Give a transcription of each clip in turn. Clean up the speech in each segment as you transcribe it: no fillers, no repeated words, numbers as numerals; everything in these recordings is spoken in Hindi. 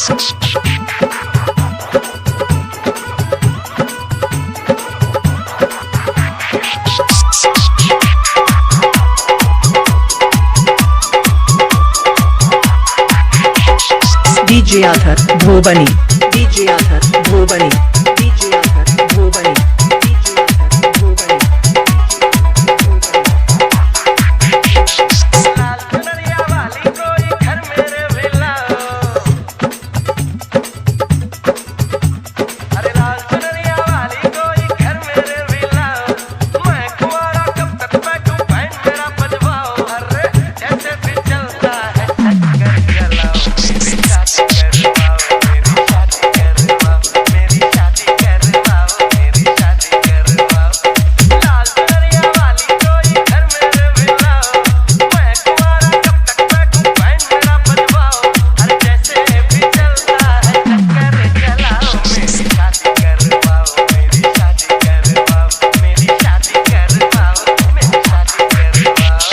DJ Athar Bhobani, DJ Athar Bhobani, DJ Athar Bhobani, DJ Athar Bhobani. लाल कलरिया वाली कोई घर मेरे विला, अरे लाल कलरिया वाली कोई घर मेरे विला, मैं कुंवारा कब तक बैठूं बैंड मेरा बजवाओ, अरे जैसे भी चलता है चक्कर चलाओ, मेरी शादी करवाओ, मेरी शादी करवाओ, मेरी शादी करवाओ, मेरी शादी करवाओ। लाल कलरिया वाली कोई घर मेरे विला, मैं कुंवारा कब तक बैठूं बैंड मेरा बजवाओ, अरे जैसे भी चलता है चक्कर चलाओ, मेरी शादी करवाओ, मेरी शादी करवाओ, मेरी शादी करवाओ, मेरी शादी करवाओ।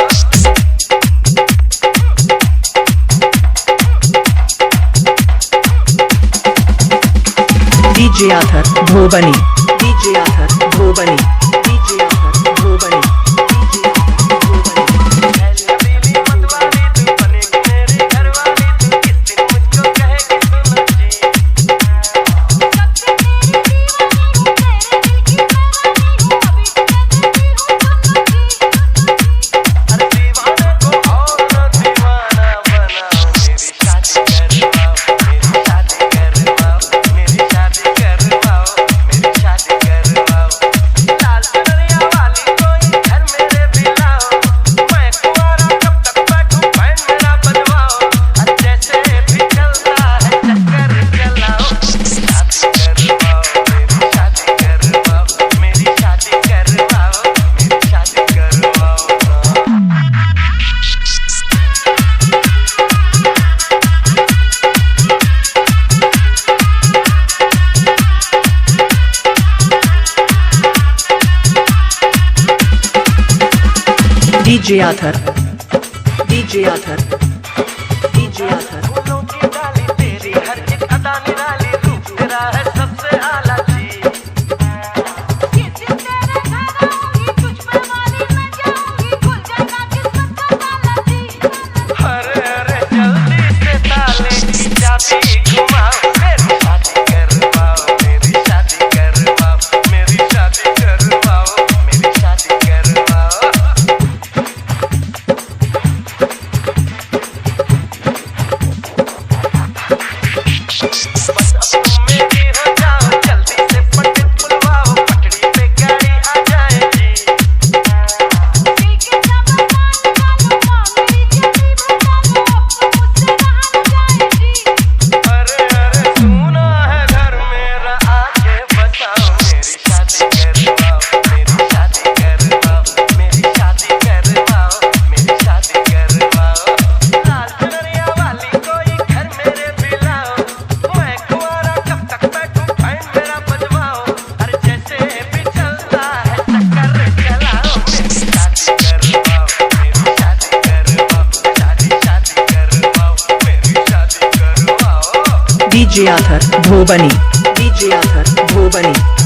DJ Athar Bhobani, DJ Athar Bhobani, DJ Athar Bhobani, DJ Athar Bhobani. लबीली मतवाली तू बनेगी मेरी घरवाली, तू किस दिन मुझको कहेगी सुनो जी, सबसे तेरी दीवानी हूँ, तेरे दिल की दीवानी हूँ, अभी भी कहती हूँ सुनो जी। अरे दीवाने को और न दीवाना बनाओ, मेरी शादी करवाओ, मेरी शादी करवाओ, मेरी शादी करवाओ, मेरी शादी करवाओ। लाल कलरिया वाली कोई घर मेरे दिलाओ, मैं कुंवारा कब तक बैठूं बैंड मेरा बजवाओ, अरे जैसे भी चलता है चक्कर चलाओ, शादी करवाओ, मेरी शादी करवाओ, मेरी शादी करवाओ, मेरी शादी करवाओ। DJ Athar, DJ Athar, DJ Athar. फूलों की डाली तेरी हर एक अदा निराली, रूप तेरा है सबसे आला जी, जिस दिन तेरे घर आऊंगी, तुझ पे वाली मैं जाऊंगी, खुल जाएगा किस्मत का ताला जी। अरे अरे जल्दी से ताले की चाबी घुमाओ, मेरी शादी करवाओ, मेरी शादी करवाओ, मेरी शादी करवाओ, मेरी शादी करवाओ। बस अब तुम मेरी हो जाओ, जल्दी से पट्टी खुलवाओ, पटड़ी पे गाड़ी आ जाएगी, दिल के सब मान निकालो, माँ मेरी जल्दी बता लो, अब तो मुझसे रहा न जाएगी। अरे अरे सुना है घर मेरा आके बसाओ, मेरी शादी करवाओ, मेरी शादी करवाओ, मेरी शादी करवाओ, मेरी शादी करवाओ। लाल कलरिया वाली कोई घर मेरे बिलाओ, मैं कुंवारा कब तक बैठूं बैंड मेरा बजवाओ, अरे जैसे भी चलता है चक्कर चलाओ, मेरी शादी करवाओ, मेरी शादी करवाओ, शादी शादी करवाओ, मेरी शादी करवाओ। DJ Athar Bhobani, DJ Athar Bhobani.